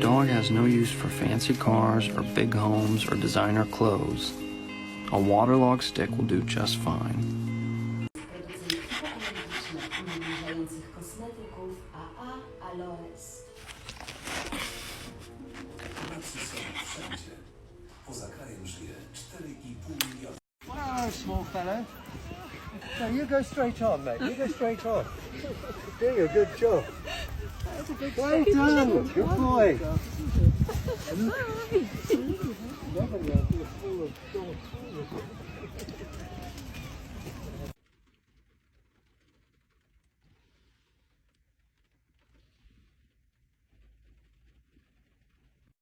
dog has no use for fancy cars or big homes or designer clothes, a waterlogged stick will do just fine. Wow, small fella. No, you go straight on, mate. You go straight on. You're doing a good job. Well done. Good boy.